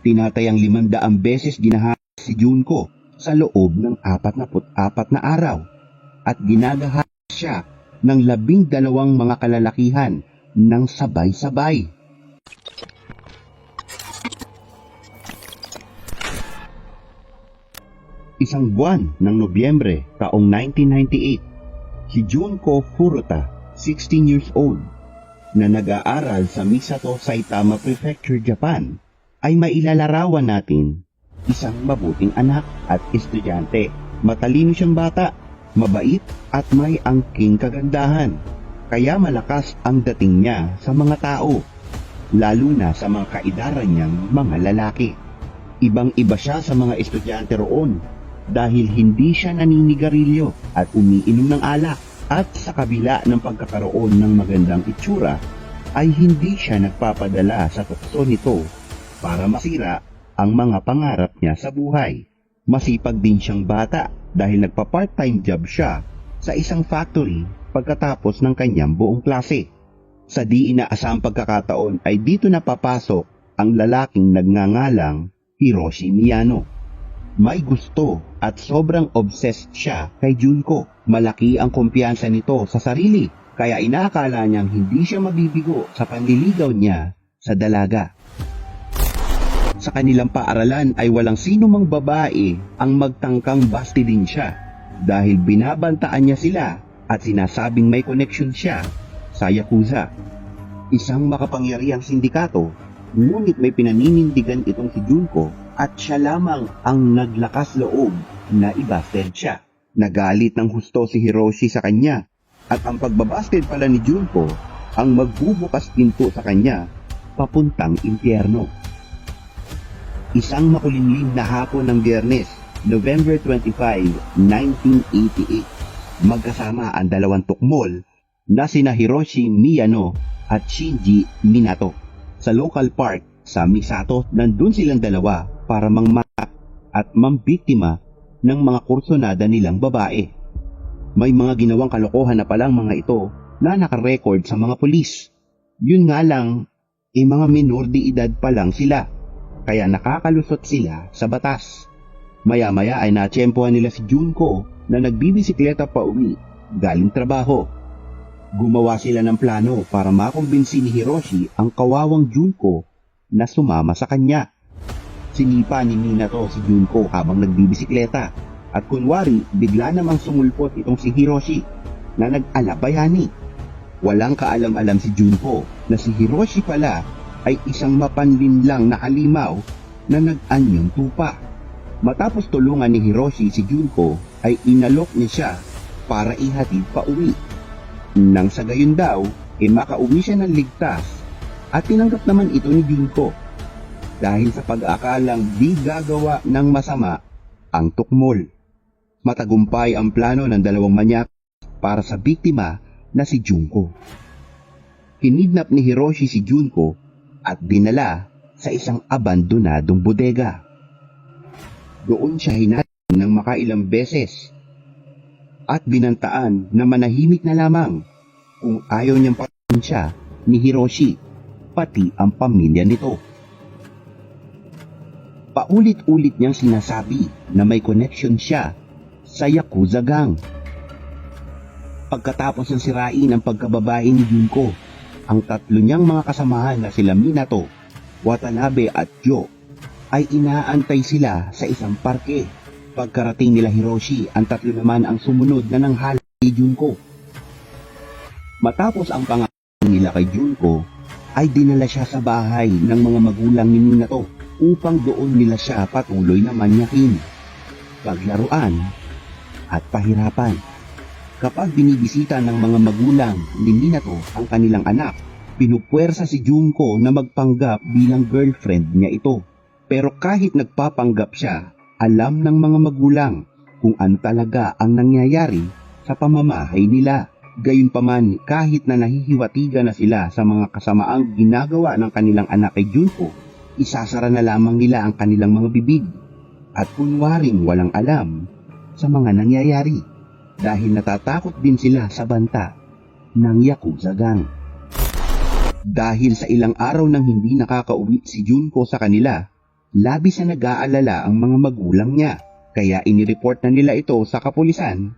Tinatayang 500 beses ginahas si Junko sa loob ng 44 na araw at ginagahas siya ng 12 mga kalalakihan ng sabay-sabay. Isang buwan ng Nobyembre taong 1998, si Junko Furuta, 16 years old, na nag-aaral sa Misato, Saitama Prefecture, Japan, ay mailalarawan natin isang mabuting anak at estudyante. Matalino siyang bata, mabait at may angking kagandahan. Kaya malakas ang dating niya sa mga tao, lalo na sa mga kaidaran niyang mga lalaki. Ibang-iba siya sa mga estudyante roon dahil hindi siya naninigarilyo at umiinom ng alak, at sa kabila ng pagkakaroon ng magandang itsura ay hindi siya nagpapadala sa tukso nito para masira ang mga pangarap niya sa buhay. Masipag din siyang bata dahil nagpa-part-time job siya sa isang factory pagkatapos ng kanyang buong klase. Sa di inaasahang pagkakataon ay dito napapasok ang lalaking nagngangalang Hiroshi Miyano. May gusto at sobrang obsessed siya kay Junko. Malaki ang kumpiyansa nito sa sarili, kaya inaakala niyang hindi siya mabibigo sa panliligaw niya sa dalaga. Sa kanilang paaralan ay walang sino mang babae ang magtangkang basti din siya dahil binabantaan niya sila at sinasabing may connection siya sa Yakuza, isang makapangyarihang sindikato, ngunit may pinaninindigan itong si Junko at siya lamang ang naglakas loob na ibasted siya. Nagalit ng husto si Hiroshi sa kanya at ang pagbabasted pala ni Junko ang magbubukas pinto sa kanya papuntang impyerno. Isang makulimlim na hapon ng Biyernes, November 25, 1988, magkasama ang dalawang tukmol na sina Hiroshi Miyano at Shinji Minato. Sa local park sa Misato, nandun silang dalawa para mangmak at mambiktima ng mga kursonada nilang babae. May mga ginawang kalokohan na palang mga ito na nakarecord sa mga pulis. Yun nga lang, mga minor de edad pa lang sila, kaya nakakalusot sila sa batas. Maya-maya ay natsyempohan nila si Junko na nagbibisikleta pa uwi galing trabaho. Gumawa sila ng plano para makumbinsi ni Hiroshi ang kawawang Junko na sumama sa kanya. Sinipa ni Minato si Junko habang nagbibisikleta at kunwari bigla namang sumulpot itong si Hiroshi na nag-alabayani. Walang kaalam-alam si Junko na si Hiroshi pala ay isang mapanlinlang na halimaw na nag-anyong tupa. Matapos tulungan ni Hiroshi si Junko ay inalok niya siya para ihatid pa uwi. Nang sa gayon daw, makauwi siya ng ligtas at tinanggap naman ito ni Junko dahil sa pag-aakalang di gagawa ng masama ang tukmol. Matagumpay ang plano ng dalawang manyak para sa biktima na si Junko. Kinidnap ni Hiroshi si Junko at dinala sa isang abandonadong bodega. Doon siya hinatid ng makailang beses at binantaan na manahimik na lamang kung ayaw niyang patayin siya ni Hiroshi, pati ang pamilya nito. Paulit-ulit niyang sinasabi na may connection siya sa Yakuza gang. Pagkatapos ng sirain ang pagkababae ni Junko, ang tatlo niyang mga kasamahan na sila Minato, Watanabe at Jo ay inaantay sila sa isang parke. Pagkarating nila Hiroshi, ang tatlo naman ang sumunod na nanghala kay Junko. Matapos ang pangalan nila kay Junko, ay dinala siya sa bahay ng mga magulang ni Minato upang doon nila siya patuloy na manyakin, paglaruan at pahirapan. Kapag binibisita ng mga magulang ni Minato ang kanilang anak, pinupwersa si Junko na magpanggap bilang girlfriend niya ito. Pero kahit nagpapanggap siya, alam ng mga magulang kung ano talaga ang nangyayari sa pamamahay nila. Gayunpaman, kahit na nahihiwatigan na sila sa mga kasamaang ginagawa ng kanilang anak kay Junko, isasara na lamang nila ang kanilang mga bibig at kunwaring walang alam sa mga nangyayari dahil natatakot din sila sa banta ng Yakuza gang. Dahil sa ilang araw nang hindi nakakauwi si Junko sa kanila, labis na nag-aalala ang mga magulang niya, kaya inireport na nila ito sa kapulisan.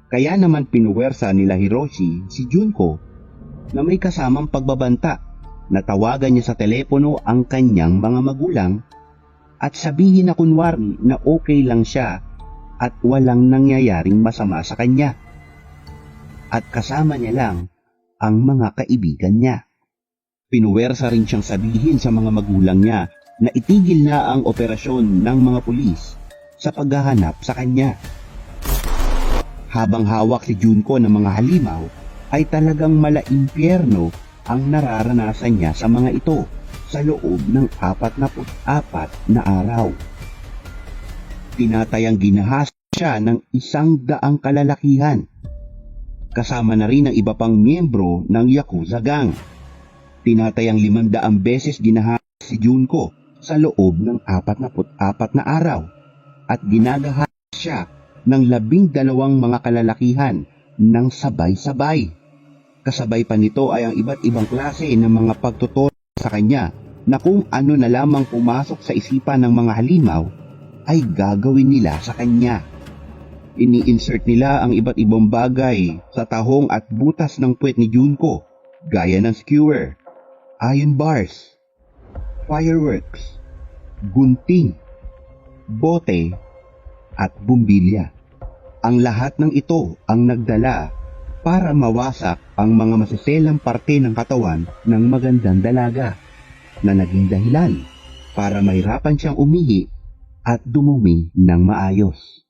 Kaya naman pinuwersa nila Hiroshi si Junko na may kasamang pagbabanta na tawagan niya sa telepono ang kanyang mga magulang at sabihin na kunwari na okay lang siya at walang nangyayaring masama sa kanya. At kasama niya lang ang mga kaibigan niya. Pinuwersa rin siyang sabihin sa mga magulang niya na itigil na ang operasyon ng mga pulis sa paghahanap sa kanya. Habang hawak si Junko ng mga halimaw, ay talagang mala-impyerno ang nararanasan niya sa mga ito sa loob ng 44 na araw. Tinatayang ginahas siya ng 100 kalalakihan, kasama na rin ang iba pang miyembro ng Yakuza Gang. Tinatayang 500 beses ginahas si Junko sa loob ng 44 na araw at ginagahas siya ng 12 mga kalalakihan ng sabay-sabay. Kasabay pa nito ay ang iba't ibang klase ng mga pagtuturo sa kanya na kung ano na lamang pumasok sa isipan ng mga halimaw ay gagawin nila sa kanya. Ini-insert nila ang iba't ibang bagay sa tahong at butas ng puwet ni Junko, gaya ng skewer, iron bars, fireworks, gunting, bote, at bumbilya. Ang lahat ng ito ang nagdala para mawasak ang mga masiselang parte ng katawan ng magandang dalaga na naging dahilan para mahirapan siyang umihi at dumumi ng maayos.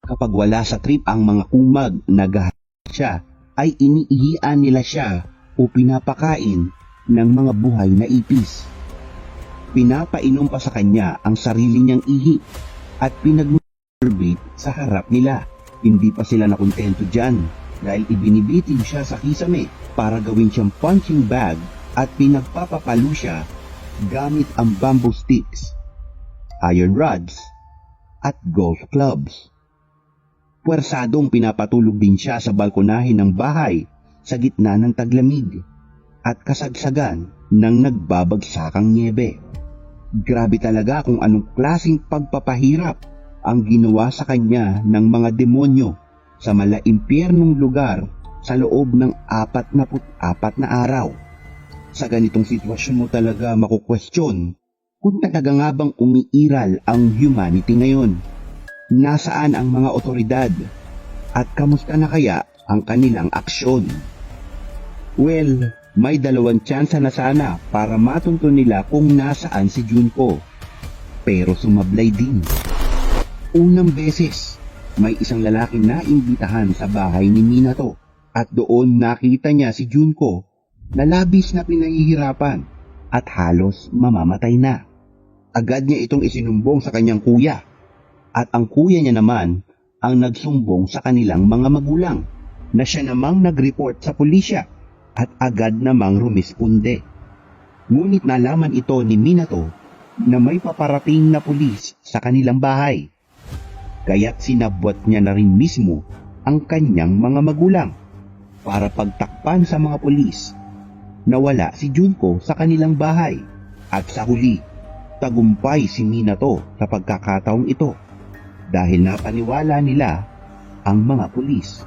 Kapag wala sa trip ang mga kumag na gahahat siya, ay iniihian nila siya o pinapakain ng mga buhay na ipis. Pinapainom pa sa kanya ang sarili niyang ihi at pinag-masturbate sa harap nila. Hindi pa sila nakontento dyan dahil ibinibitin siya sa kisame para gawin siyang punching bag at pinagpapapalo siya gamit ang bamboo sticks, iron rods, at golf clubs. Puwersadong pinapatulog din siya sa balkonahin ng bahay sa gitna ng taglamig at kasagsagan ng nagbabagsakang niebe. Grabe talaga kung anong klaseng pagpapahirap ang ginawa sa kanya ng mga demonyo sa malaimpyernong lugar sa loob ng 44 na araw. Sa ganitong sitwasyon mo talaga makukwestiyon kung talaga nga bang umiiral ang humanity ngayon. Nasaan ang mga otoridad at kamusta na kaya ang kanilang aksyon? Well, may dalawang tsansa na sana para matunto nila kung nasaan si Junko. Pero sumablay din. Unang beses, may isang lalaking naimbitahan sa bahay ni Minato at doon nakita niya si Junko na labis na pinahihirapan at halos mamamatay na. Agad niya itong isinumbong sa kanyang kuya at ang kuya niya naman ang nagsumbong sa kanilang mga magulang na siya namang nag-report sa pulisya at agad namang rumisponde. Ngunit nalaman ito ni Minato na may paparating na pulis sa kanilang bahay. Kaya't sinabwat niya na rin mismo ang kanyang mga magulang para pagtakpan sa mga pulis na wala si Junko sa kanilang bahay. At sa huli, tagumpay si Minato sa pagkakataong ito dahil napaniwala nila ang mga pulis.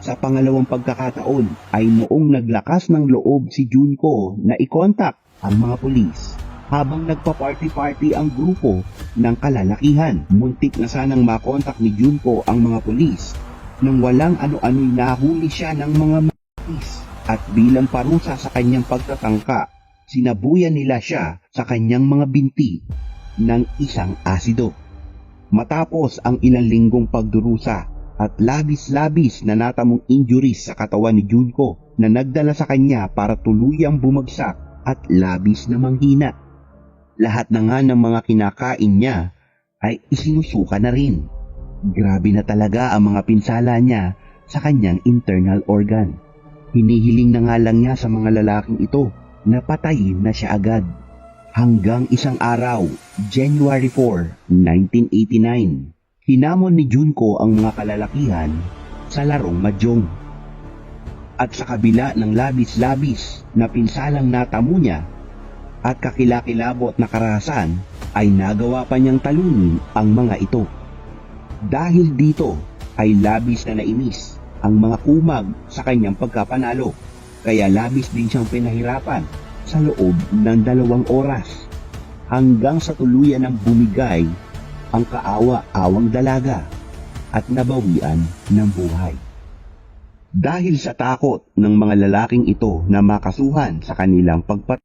Sa pangalawang pagkakataon ay noong naglakas ng loob si Junko na i-contact ang mga pulis. Habang nagpa-party-party ang grupo ng kalalakihan, muntik na sanang makontak ni Junko ang mga pulis nang walang ano-ano'y nahuli siya ng mga pulis. At bilang parusa sa kanyang pagtatangka, sinabuyan nila siya sa kanyang mga binti ng isang asido. Matapos ang ilang linggong pagdurusa at labis-labis na natamong injuries sa katawan ni Junko na nagdala sa kanya para tuluyang bumagsak at labis na manghina. Lahat na nga ng mga kinakain niya ay isinusuka na rin. Grabe na talaga ang mga pinsala niya sa kanyang internal organ. Hinihiling na nga lang niya sa mga lalaking ito na patayin na siya agad. Hanggang isang araw, January 4, 1989, hinamon ni Junko ang mga kalalakihan sa larong mahjong. At sa kabila ng labis-labis na pinsalang natamo niya, at kakilakilabot na karahasan ay nagawa pa niyang talunin ang mga ito. Dahil dito ay labis na nainis ang mga kumag sa kanyang pagkapanalo, kaya labis din siyang pinahirapan sa loob ng 2 oras hanggang sa tuluyan ng bumigay ang kaawa-awang dalaga at nabawian ng buhay. Dahil sa takot ng mga lalaking ito na makasuhan sa kanilang pagpatay,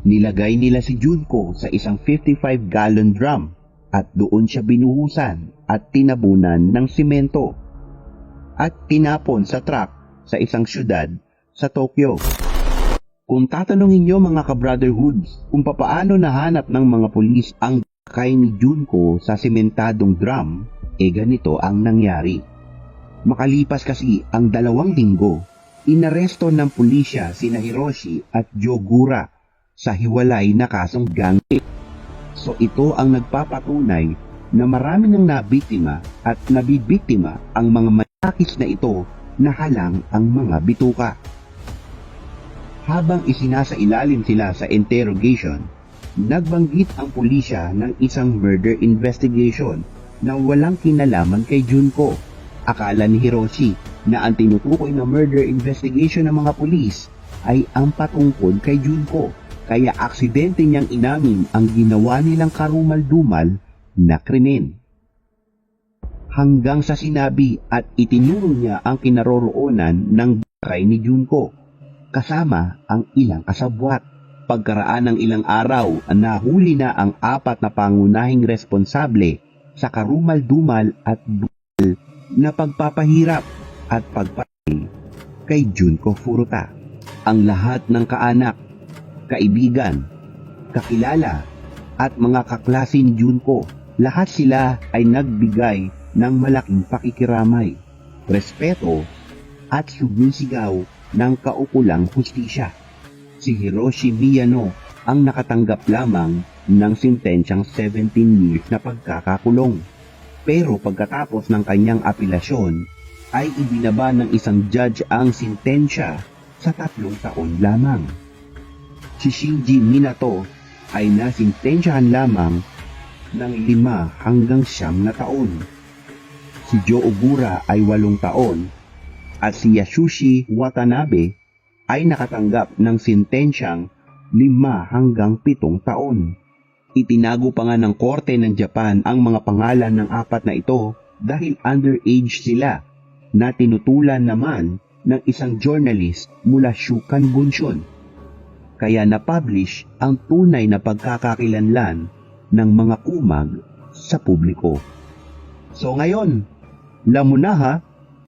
nilagay nila si Junko sa isang 55-gallon drum at doon siya binuhusan at tinabunan ng simento at tinapon sa truck sa isang syudad sa Tokyo. Kung tatanungin niyo mga ka-brotherhoods kung papaano nahanap ng mga pulis ang kay ni Junko sa sementadong drum, ganito ang nangyari. Makalipas kasi ang 2 linggo, inaresto ng pulisya sina Hiroshi at Jogura sa hiwalay na kasong gang rape. So ito ang nagpapatunay na marami nang nabiktima at nabibiktima ang mga manakis na ito na halang ang mga bituka. Habang isinasailalim sila sa interrogation, nagbanggit ang pulisya ng isang murder investigation na walang kinalaman kay Junko. Akala ni Hiroshi na ang tinutukoy na murder investigation ng mga pulis ay ang patungkol kay Junko, kaya aksidente niyang inamin ang ginawa nilang karumal-dumal na krimen. Hanggang sa sinabi at itinuro niya ang kinaroroonan ng bahay ni Junko, kasama ang ilang kasabwat. Pagkaraan ng ilang araw, nahuli na ang 4 na pangunahing responsable sa karumal-dumal at brutal na pagpapahirap at pagpatay kay Junko Furuta. Ang lahat ng kaanak, kaibigan, kakilala at mga kaklase ni Junko, lahat sila ay nagbigay ng malaking pakikiramay, respeto at sumisigaw ng kaukulang hustisya. Si Hiroshi Miyano ang nakatanggap lamang ng sentensyang 17 years na pagkakakulong. Pero pagkatapos ng kanyang apelasyon, ay ibinaba ng isang judge ang sentensya sa 3 taon lamang. Si Shinji Minato ay nasintensyahan lamang ng 5 hanggang 9 na taon. Si Joe Ogura ay 8 taon at si Yasushi Watanabe ay nakatanggap ng sentensyang 5 hanggang 7 taon. Itinago pa nga ng korte ng Japan ang mga pangalan ng 4 na ito dahil underage sila na tinutulan naman ng isang journalist mula Shukan Bunshin. Kaya na-publish ang tunay na pagkakakilanlan ng mga kumag sa publiko. So ngayon, alam mo na ha